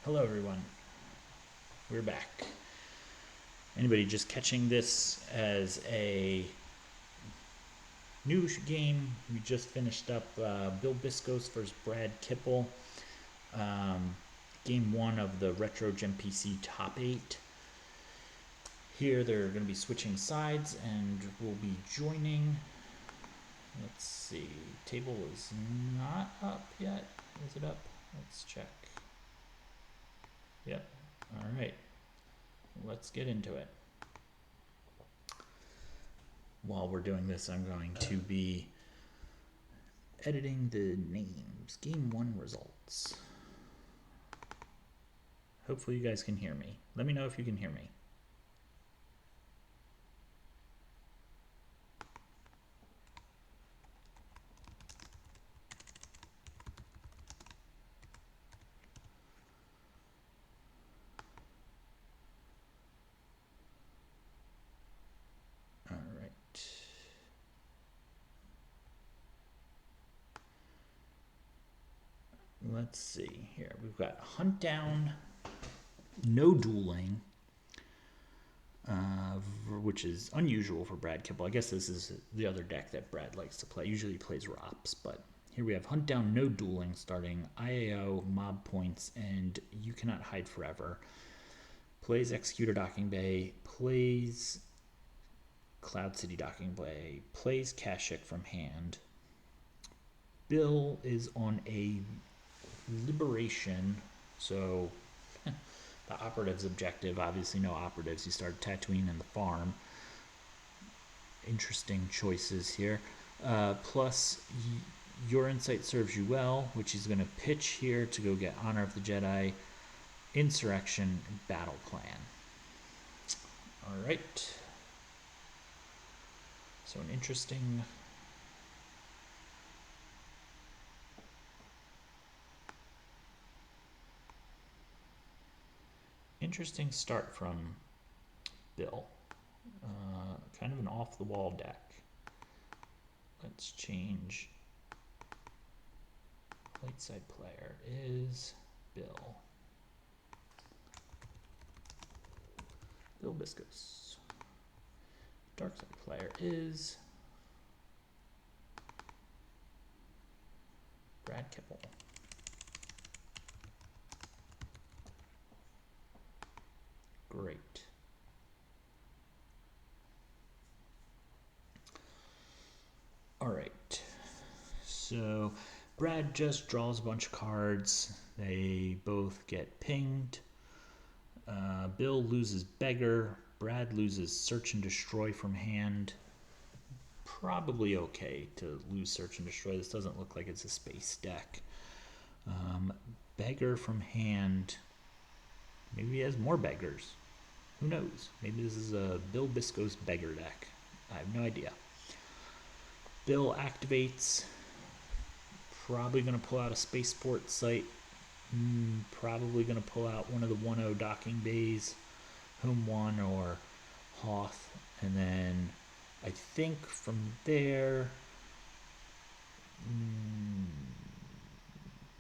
Hello, everyone. We're back. Anybody just catching this as a new game? We just finished up Bill Biscos versus Brad Kippel. Um, game one of the Retro GEMPC Top 8. Here they're going to be switching sides and we'll be joining. Let's see. Table is not up yet. Is it up? Let's check. Yep. All right. Let's get into it. While we're doing this, I'm going to be editing the names. Game 1 results. Hopefully you guys can hear me. Let me know if you can hear me. All right. Let's see here. We've got Hunt Down, No Dueling, which is unusual for Brad Kippel. I guess this is the other deck that Brad likes to play. Usually he plays ROPS, but here we have Hunt Down, No Dueling, starting IAO, Mob Points, and You Cannot Hide Forever. Plays Executor Docking Bay, plays Cloud City Docking Bay, plays Kashik from hand. Bill is on a liberation, so the operative's objective, obviously no operatives. You start Tatooine and the farm. Interesting choices here. Plus, your insight serves you well, which he's going to pitch here to go get Honor of the Jedi, Insurrection, and Battle Plan. All right. So an interesting start from Bill. Kind of an off-the-wall deck. Let's change. Light side player is Bill. Bill Biscos. Dark side player is Brad Kippel. Great. All right. So Brad just draws a bunch of cards. They both get pinged. Bill loses Beggar. Brad loses Search and Destroy from hand. Probably okay to lose Search and Destroy. This doesn't look like it's a space deck. Beggar from hand. Maybe he has more Beggars. Who knows? Maybe this is a Bill Biscos Beggar deck. I have no idea. Bill activates. Probably going to pull out a spaceport site. Probably going to pull out one of the 1-0 docking bays. Home 1 or Hoth. And then I think from there,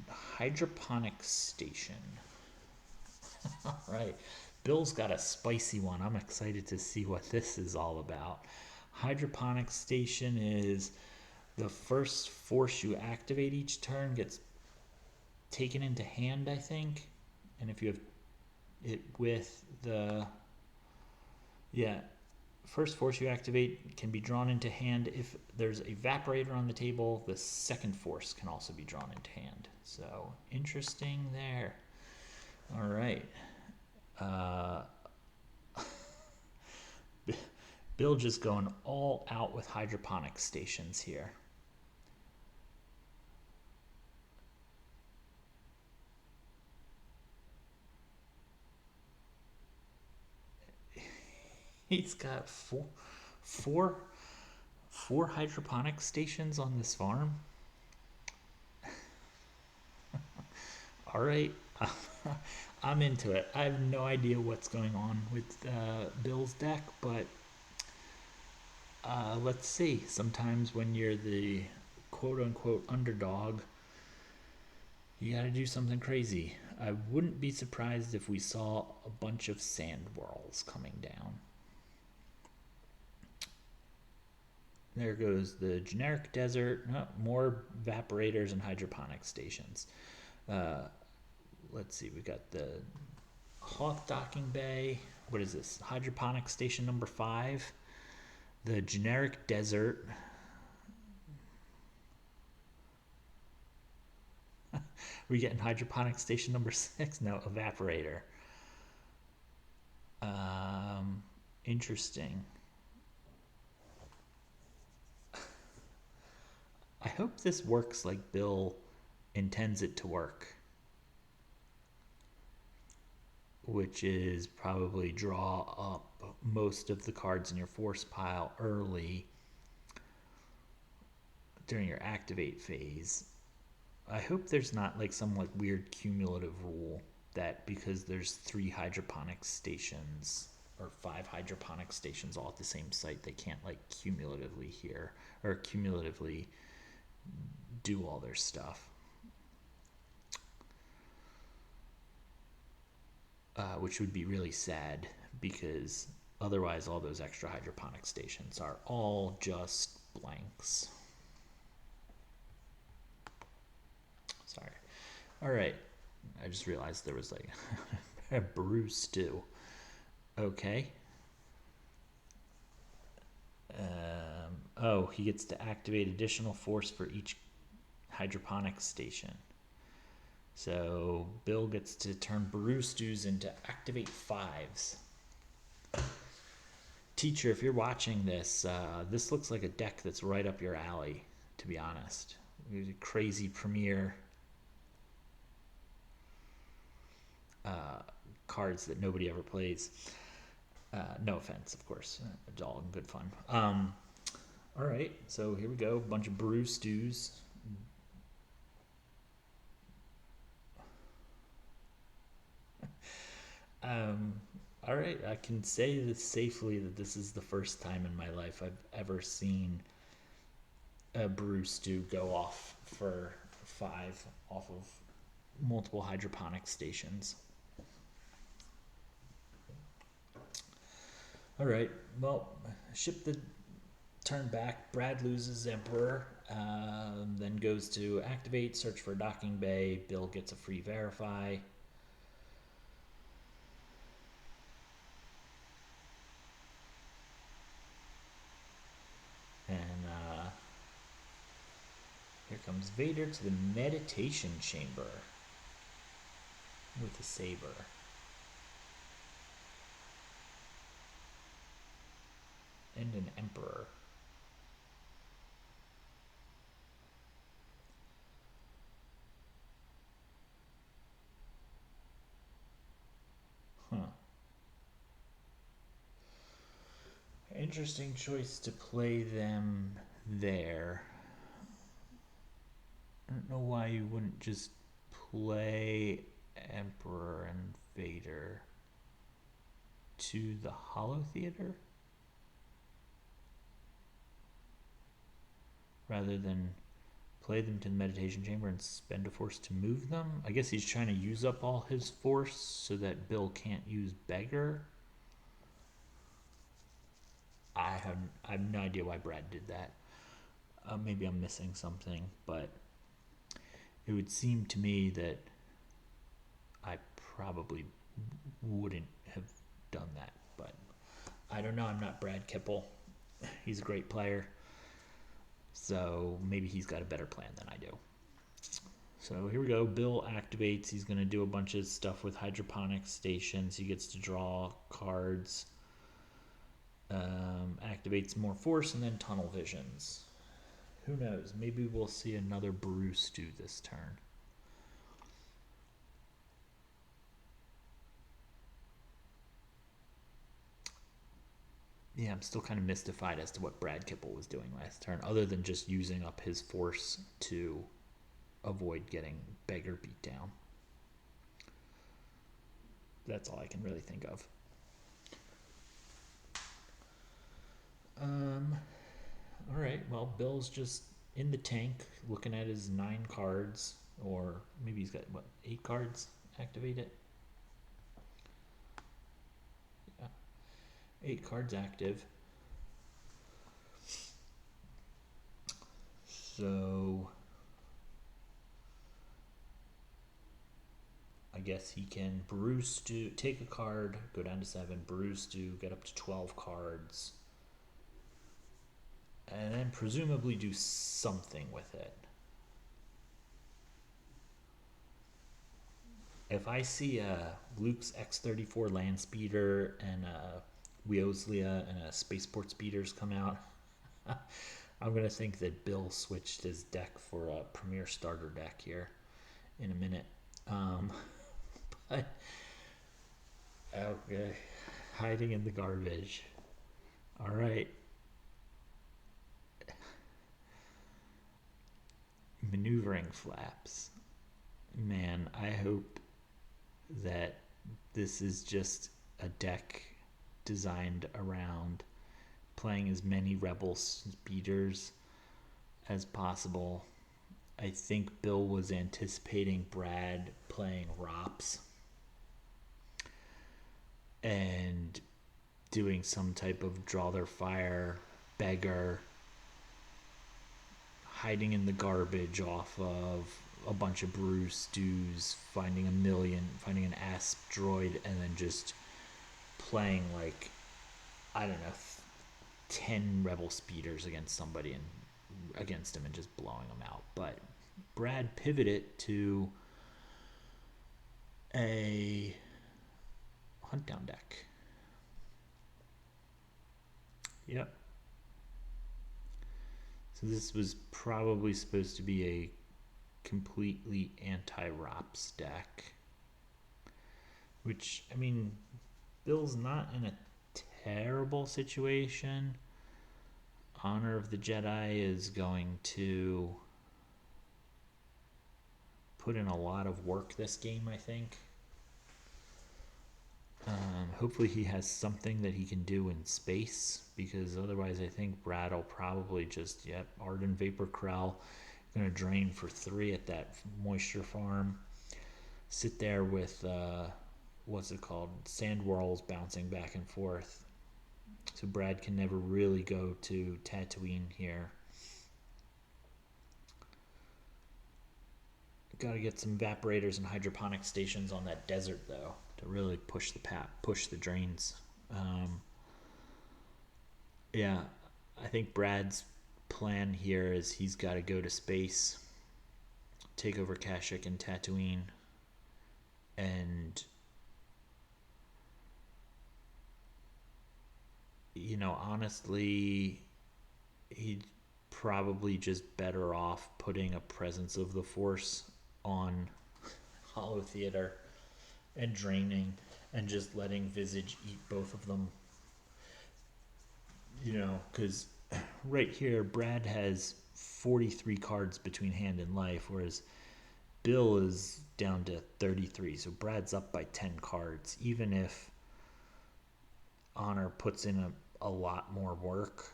hydroponic station. All right. Bill's got a spicy one. I'm excited to see what this is all about. Hydroponic station is the first force you activate each turn gets taken into hand, I think. And if you have it with the first force you activate can be drawn into hand. If there's a evaporator on the table, the second force can also be drawn into hand. So interesting there. All right. Bill just going all out with hydroponic stations here. He's got four hydroponic stations on this farm. All right. I'm into it. I have no idea what's going on with Bill's deck, but let's see. Sometimes when you're the quote unquote underdog, you got to do something crazy. I wouldn't be surprised if we saw a bunch of sand whirls coming down. There goes the generic desert. Oh, more evaporators and hydroponic stations. Uh, let's see, we got the Hawk docking bay. What is this? Hydroponic station number 5. The generic desert. We getting hydroponic station number 6? No, evaporator. Interesting. I hope this works like Bill intends it to work, which is probably draw up most of the cards in your force pile early during your activate phase. I hope there's not like some like weird cumulative rule that because there's 3 hydroponic stations or 5 hydroponic stations all at the same site, they can't like cumulatively here or cumulatively do all their stuff. Which would be really sad because otherwise all those extra hydroponic stations are all just blanks. Sorry. All right. I just realized there was like a brew stew. Okay. Oh, he gets to activate additional force for each hydroponic station. So Bill gets to turn brew stews into activate 5s. Teacher, if you're watching this, this looks like a deck that's right up your alley, to be honest. There's a crazy premiere cards that nobody ever plays. No offense, of course. It's all in good fun. All right, so here we go. A bunch of brew stews. All right, I can say this safely that this is the first time in my life I've ever seen a brew stew go off for 5 off of multiple hydroponic stations. All right, well, ship the turn back. Brad loses Emperor, then goes to activate, search for docking bay. Bill gets a free verify. And here comes Vader to the meditation chamber with a saber. And an Emperor. Huh. Interesting choice to play them there. I don't know why you wouldn't just play Emperor and Vader to the Hollow Theater rather than play them to the meditation chamber and spend a force to move them. I guess he's trying to use up all his force so that Bill can't use Beggar. I have no idea why Brad did that. Maybe I'm missing something, but it would seem to me that I probably wouldn't have done that. But I don't know. I'm not Brad Kippel. He's a great player. So maybe he's got a better plan than I do. So here we go. Bill activates. He's going to do a bunch of stuff with hydroponic stations. He gets to draw cards. Activates more force and then tunnel visions. Who knows? Maybe we'll see another brew stew this turn. Yeah, I'm still kind of mystified as to what Brad Kippel was doing last turn, other than just using up his force to avoid getting Beggar beat down. That's all I can really think of. All right, well, Bill's just in the tank looking at his 9 cards, or maybe he's got, 8 cards? activate it. Yeah. 8 cards active. So I guess he can brew stew, take a card, go down to 7, brew stew, get up to 12 cards, and then presumably do something with it. If I see a Luke's X-34 land speeder and a Weoslia and a Spaceport speeders come out, I'm gonna think that Bill switched his deck for a Premier starter deck here in a minute. But okay, hiding in the garbage. All right, maneuvering flaps. Man, I hope that this is just a deck designed around playing as many rebel speeders as possible. I think Bill was anticipating Brad playing ROPS and doing some type of draw their fire, beggar, hiding in the garbage off of a bunch of brew stews, finding an asp droid, and then just playing like, I don't know, 10 rebel speeders against somebody and against him and just blowing them out. But Brad pivoted to a hunt down deck. Yep. So this was probably supposed to be a completely anti-ROPS deck. Which, I mean, Bill's not in a terrible situation. Honor of the Jedi is going to put in a lot of work this game, I think. Hopefully he has something that he can do in space, because otherwise I think Brad will probably just, Arden Vapor Krell, going to drain for 3 at that moisture farm. Sit there with, sand whirls bouncing back and forth. So Brad can never really go to Tatooine here. Got to get some evaporators and hydroponic stations on that desert, though, to really push the drains. I think Brad's plan here is he's got to go to space, take over Kashyyyk and Tatooine, and honestly, he'd probably just better off putting a presence of the Force on Hollow Theater and draining and just letting Visage eat both of them. Because right here, Brad has 43 cards between hand and life, whereas Bill is down to 33. So Brad's up by 10 cards. Even if Honor puts in a lot more work,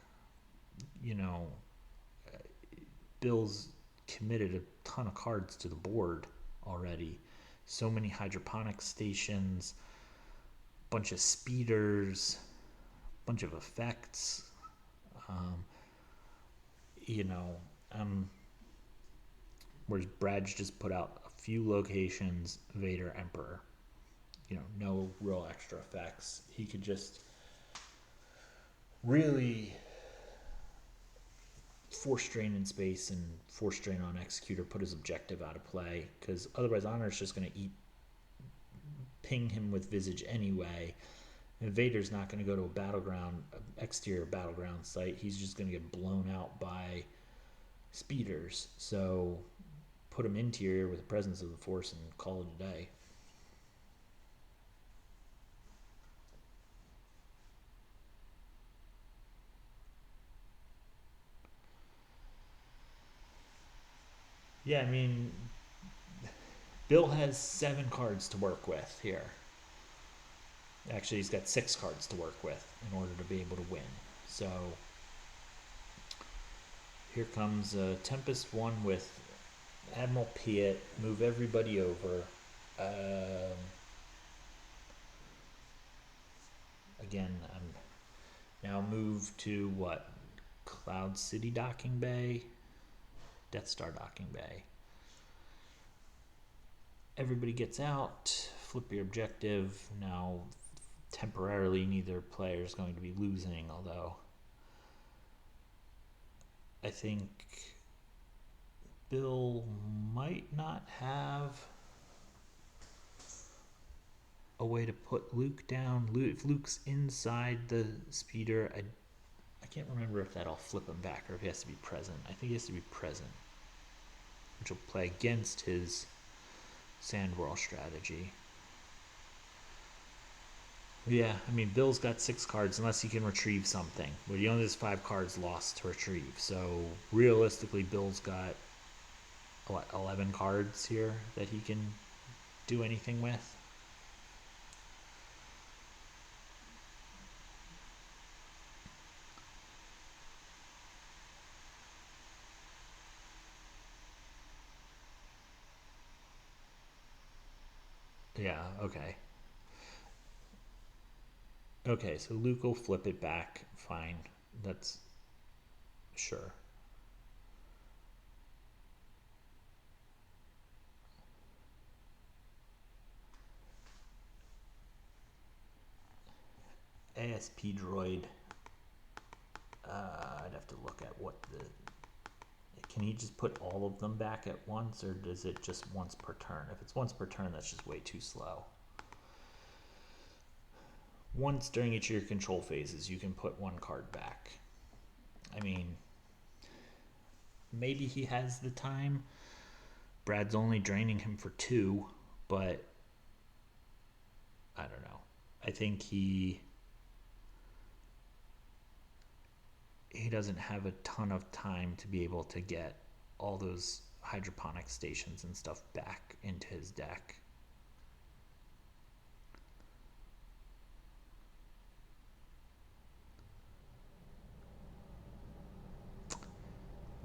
Bill's committed a ton of cards to the board already. So many hydroponic stations, bunch of speeders, bunch of effects. Whereas Brad's just put out a few locations, Vader, Emperor. No real extra effects. He could just really force drain in space and force drain on Executor, put his objective out of play, because otherwise Honor's just going to ping him with Visage anyway, and Vader's not going to go to a exterior battleground site. He's just going to get blown out by speeders. So put him interior with the presence of the Force and call it a day. Yeah, I mean, Bill has 7 cards to work with here. Actually, he's got 6 cards to work with in order to be able to win. So here comes Tempest 1 with Admiral Piet, move everybody over. Again, I'm now moved to what? Cloud City docking bay, Death Star docking bay. Everybody gets out, flip your objective. Now, temporarily, neither player is going to be losing, although I think Bill might not have a way to put Luke down. If Luke's inside the speeder, I can't remember if that'll flip him back or if he has to be present. I think he has to be present, which will play against his Sandwhirl strategy. Yeah, I mean, Bill's got 6 cards unless he can retrieve something. But he only has 5 cards lost to retrieve. So realistically, Bill's got, what, 11 cards here that he can do anything with? Yeah, okay. Okay, so Luke will flip it back. Fine. That's sure. ASP droid. I'd have to look at what the. Can he just put all of them back at once, or does it just once per turn? If it's once per turn, that's just way too slow. Once during each of your control phases, you can put 1 card back. I mean, maybe he has the time. Brad's only draining him for 2, but I don't know. I think he doesn't have a ton of time to be able to get all those hydroponic stations and stuff back into his deck.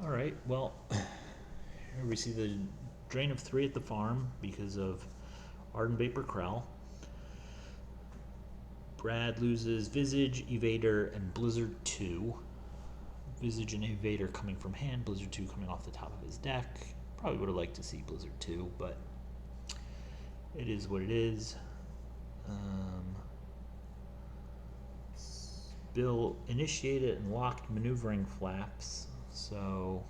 All right, well, here we see the drain of 3 at the farm because of Arden Vapor Krell. Brad loses Visage, Evader, and Blizzard 2. Visage and Evader coming from hand, Blizzard 2 coming off the top of his deck. Probably would have liked to see Blizzard 2, but it is what it is. Bill initiated and locked maneuvering flaps, so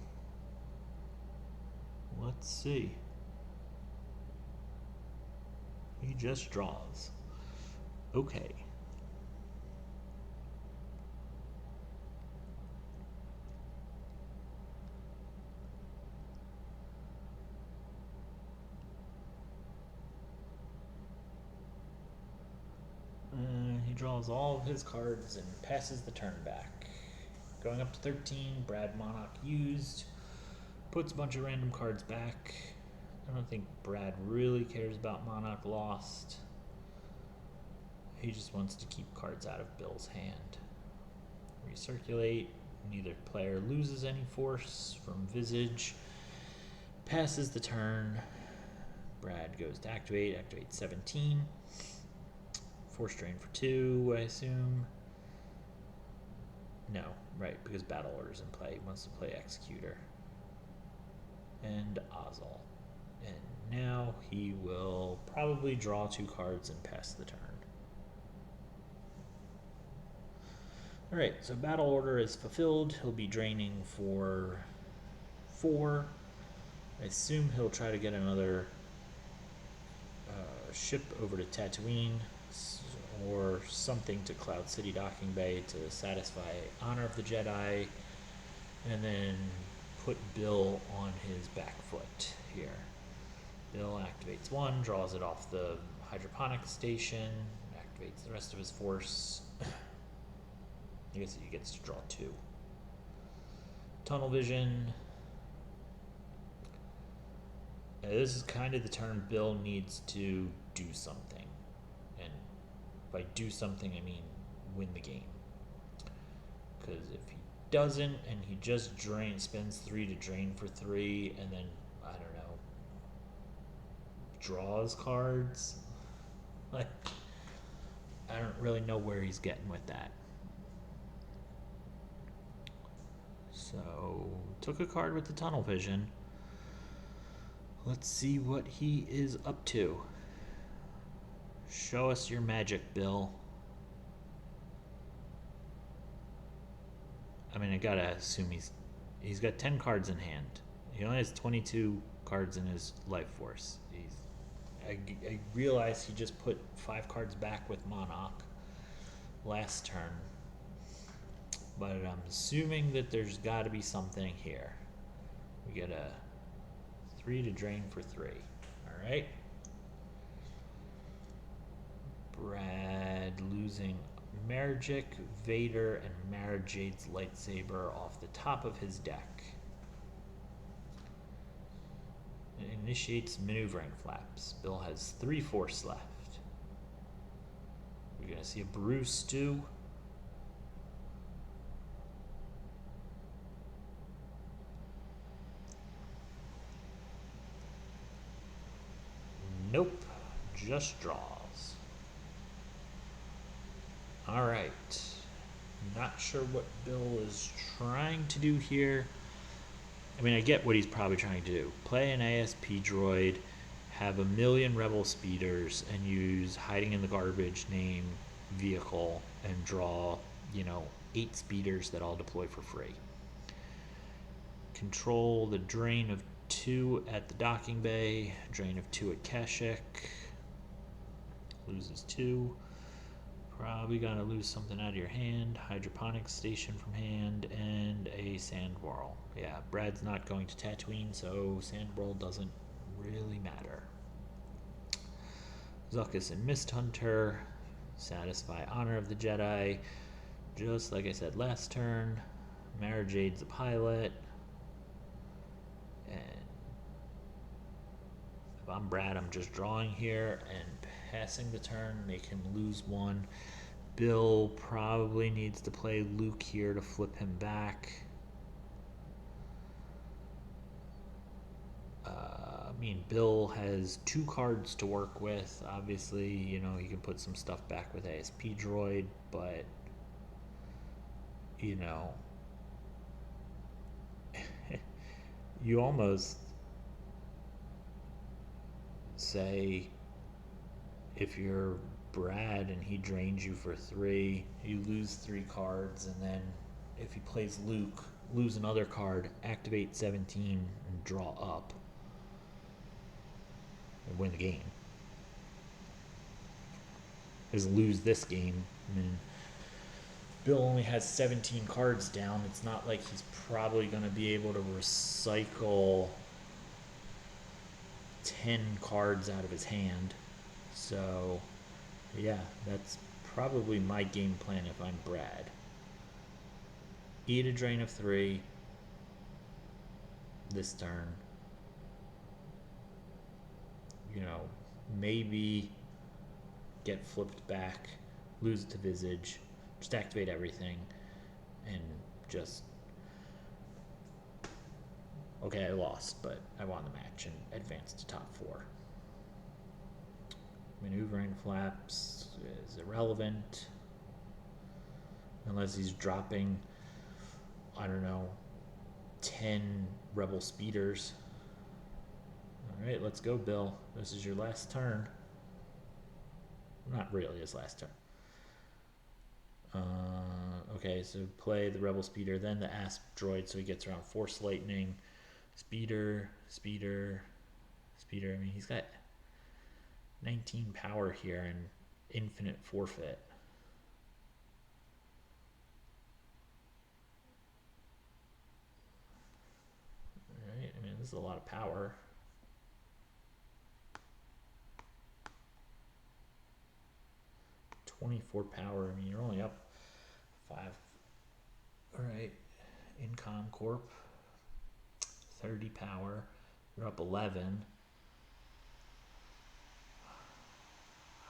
let's see. He just draws. Okay. He draws all of his cards and passes the turn back. Going up to 13, Brad Monarch used. Puts a bunch of random cards back. I don't think Brad really cares about Monarch lost. He just wants to keep cards out of Bill's hand. Recirculate. Neither player loses any force from Visage. Passes the turn. Brad goes to activate. Activate 17. Force drain for 2, I assume. No, right, because Battle Order's in play. He wants to play Executor. And Ozzel. And now he will probably draw 2 cards and pass the turn. Alright, so Battle Order is fulfilled. He'll be draining for 4. I assume he'll try to get another ship over to Tatooine or something to Cloud City Docking Bay to satisfy Honor of the Jedi, and then put Bill on his back foot here. Bill activates 1, draws it off the hydroponic station, activates the rest of his force. I guess he gets to draw 2. Tunnel Vision. Now, this is kind of the turn Bill needs to do something. And by do something, I mean win the game. Because if he doesn't, and he just spends 3 to drain for 3, and then, I don't know, draws cards. Like, I don't really know where he's getting with that. So, took a card with the tunnel vision. Let's see what he is up to. Show us your magic, Bill. I mean, I gotta assume he's got 10 cards in hand. He only has 22 cards in his life force. I realize he just put 5 cards back with Monarch last turn, but I'm assuming that there's got to be something here. We get a 3 to drain for 3. All right. Brad losing Magic, Vader, and Mara Jade's lightsaber off the top of his deck. It initiates maneuvering flaps. Bill has 3 force left. We're going to see a brew stew. Nope, just draws. All right. Not sure what Bill is trying to do here. I mean, I get what he's probably trying to do. Play an ASP droid, have a million rebel speeders, and use hiding in the garbage name vehicle and draw, 8 speeders that all deploy for free. Control the drain of 2 at the docking bay, drain of 2 at Kashyyyk. Loses 2. Probably gonna lose something out of your hand. Hydroponics station from hand and a sand whirl. Yeah, Brad's not going to Tatooine, so sand whirl doesn't really matter. Zuckuss and Mist Hunter satisfy honor of the Jedi. Just like I said last turn, Mara Jade's the pilot. And if I'm Brad, I'm just drawing here and passing the turn, make him lose 1. Bill probably needs to play Luke here to flip him back. Bill has 2 cards to work with. Obviously, he can put some stuff back with ASP droid, but you almost say, if you're Brad and he drains you for 3, you lose 3 cards, and then if he plays Luke, lose another card, activate 17 and draw up and win the game. Is lose this game. I mean, Bill only has 17 cards down. It's not like he's probably going to be able to recycle 10 cards out of his hand. So, yeah, that's probably my game plan if I'm Brad. Eat a drain of 3 this turn. Maybe get flipped back, lose to Visage, just activate everything, and just, okay, I lost, but I won the match and advanced to top 4. Maneuvering flaps is irrelevant unless he's dropping, 10 rebel speeders. All right, let's go, Bill. This is your last turn. Not really his last turn. Okay, so play the rebel speeder, then the ASP droid, so he gets around Force Lightning, speeder. I mean, he's got 19 power here and infinite forfeit. Alright, I mean, this is a lot of power. .24 power. I mean, you're only up 5. Alright, Incom Corp. 30 power. You're up 11.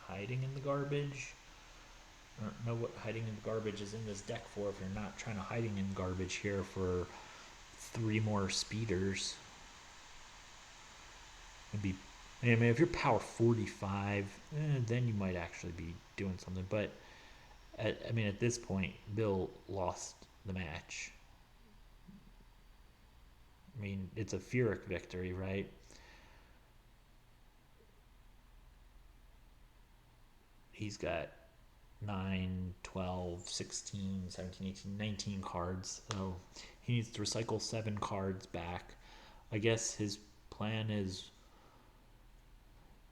Hiding in the garbage. I don't know what hiding in the garbage is in this deck for if you're not trying to hiding in garbage here for 3 more speeders. Maybe I mean, if you're power 45, then you might actually be doing something. But I mean, at this point, Bill lost the match. I mean, it's a Pyrrhic victory, right? He's got 9, 12, 16, 17, 18, 19 cards. So he needs to recycle 7 cards back. I guess his plan is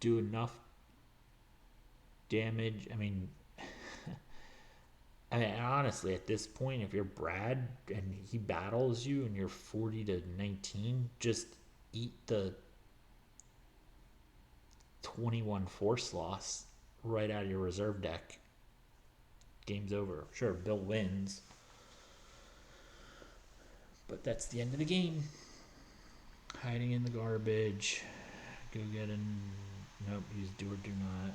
do enough damage. I mean, honestly, at this point, if you're Brad and he battles you and you're 40 to 19, just eat the 21 force loss right out of your reserve deck. Game's over. Sure, Bill wins, but that's the end of the game. Hiding in the garbage. Go get an. Nope, use do or do not.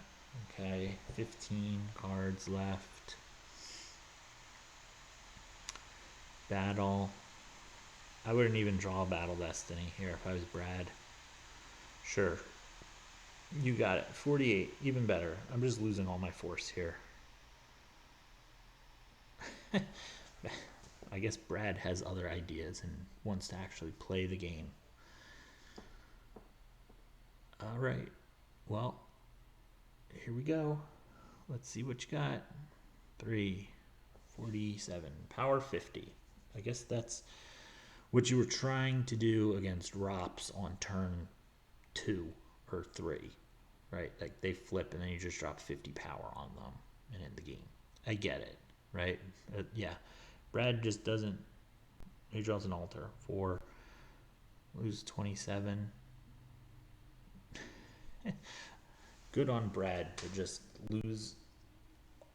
Okay, 15 cards left. Battle. I wouldn't even draw Battle Destiny here if I was Brad. Sure. You got it. 48. Even better. I'm just losing all my force here. I guess Brad has other ideas and wants to actually play the game. All right. Well, here we go. Let's see what you got. 3, 47. Power 50. I guess that's what you were trying to do against Rops on turn 2 or 3, right? Like they flip and then you just drop 50 power on them and end the game. I get it, right? Yeah. Brad just doesn't. He draws an altar for lose 27. Good on Brad to just lose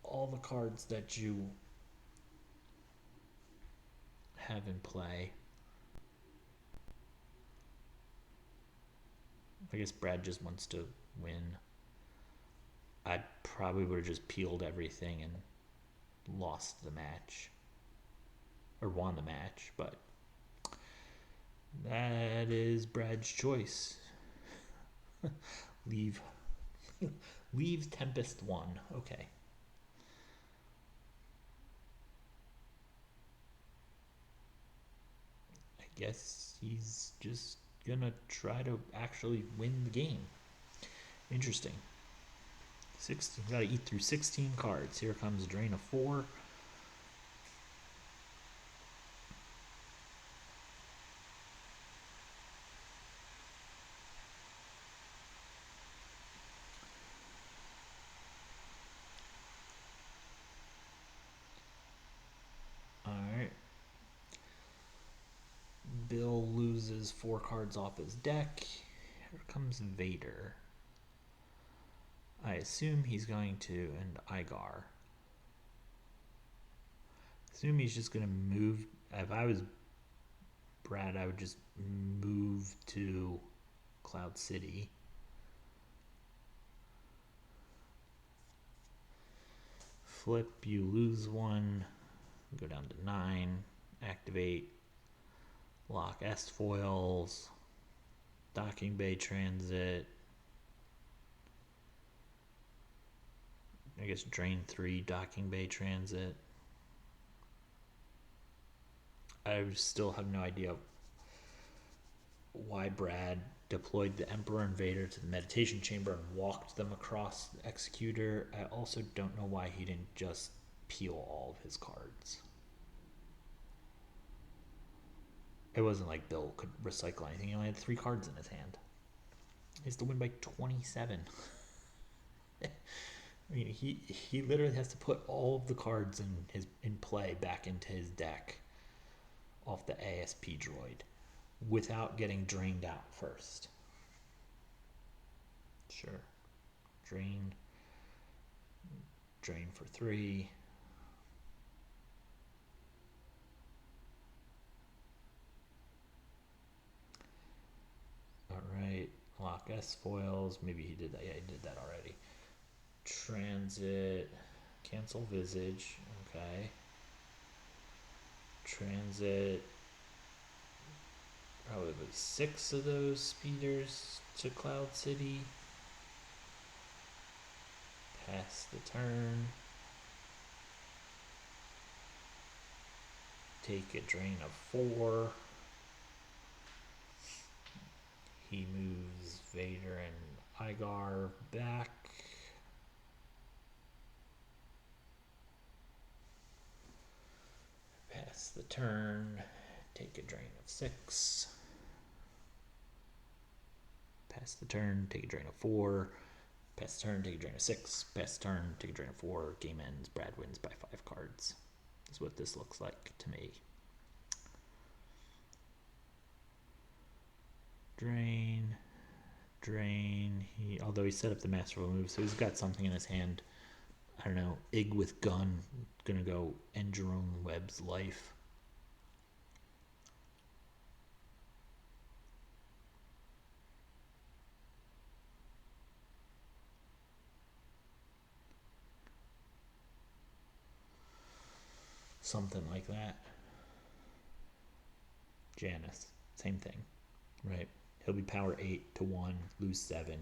all the cards that you have in play. I guess Brad just wants to win. I probably would have just peeled everything and lost the match. Or won the match, but that is Brad's choice. Leave Tempest 1. Okay. I guess he's just gonna try to actually win the game. Interesting. 16. Gotta eat through 16 cards. Here comes Drain of 4. Alright. Bill loses 4 cards off his deck. Here comes Vader. I assume he's going to end Igar. Assume he's just going to move. If I was Brad, I would just move to Cloud City. Flip, you lose 1. Go down to 9. Activate. Lock S foils. Docking Bay Transit. I guess Drain 3, Docking Bay Transit. I still have no idea why Brad deployed the Emperor and Vader to the meditation chamber and walked them across the Executor. I also don't know why he didn't just peel all of his cards. It wasn't like Bill could recycle anything. He only had 3 cards in his hand. He has to win by 27. I mean, he literally has to put all of the cards in play back into his deck off the ASP droid without getting drained out first. Sure. Drain for 3. Alright. Lock S foils. Maybe he did that. Yeah, he did that already. Transit. Cancel Visage. Okay. Transit. Probably 6 of those speeders. to Cloud City. Pass the turn. Take a drain of 4. He moves Vader and Igar back. Pass the turn. Take a drain of 6. Pass the turn. Take a drain of 4. Pass the turn. Take a drain of 6. Pass the turn. Take a drain of 4. Game ends. Brad wins by 5 cards. That's what this looks like to me. Drain. Although he set up the masterful move, so he's got something in his hand. I don't know. Ig with gun. Gonna go end Jerome Webb's life. Something like that. Janice. Same thing. Right. He'll be power 8 to 1, lose 7.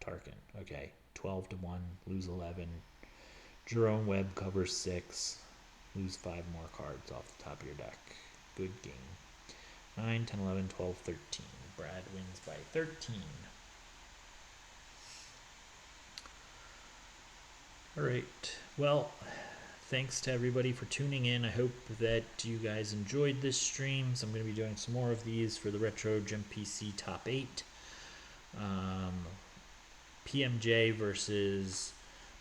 Tarkin. Okay. 12 to 1, lose 11. Jerome Webb covers 6. Lose 5 more cards off the top of your deck. Good game. 9, 10, 11, 12, 13. Brad wins by 13. Alright. Well, thanks to everybody for tuning in. I hope that you guys enjoyed this stream. So I'm going to be doing some more of these for the Retro GEMPC Top 8. PMJ versus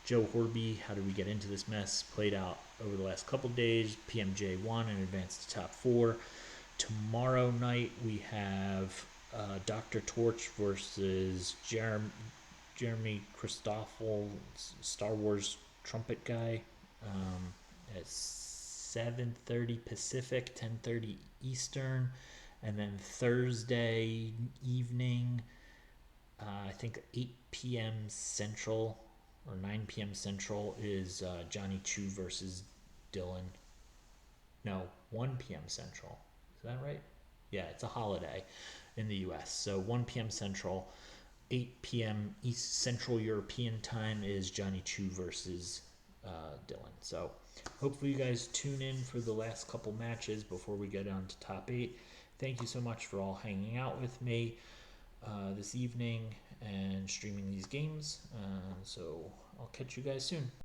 Joe Horby. How did we get into this mess? Played out over the last couple days. PMJ won and advanced to top 4. Tomorrow night we have Dr. Torch versus Jeremy Christoffel, Star Wars trumpet guy, at 7:30 Pacific, 10:30 Eastern, and then Thursday evening, I think 8 p.m. Central or 9 p.m. Central is Johnny Chu versus Dylan. No, 1 p.m. Central. Is that right? Yeah, it's a holiday in the U.S. So 1 p.m. Central, 8 p.m. East Central European time is Johnny Chu versus Dylan. So hopefully you guys tune in for the last couple matches before we get on to top 8. Thank you so much for all hanging out with me this evening and streaming these games. So I'll catch you guys soon.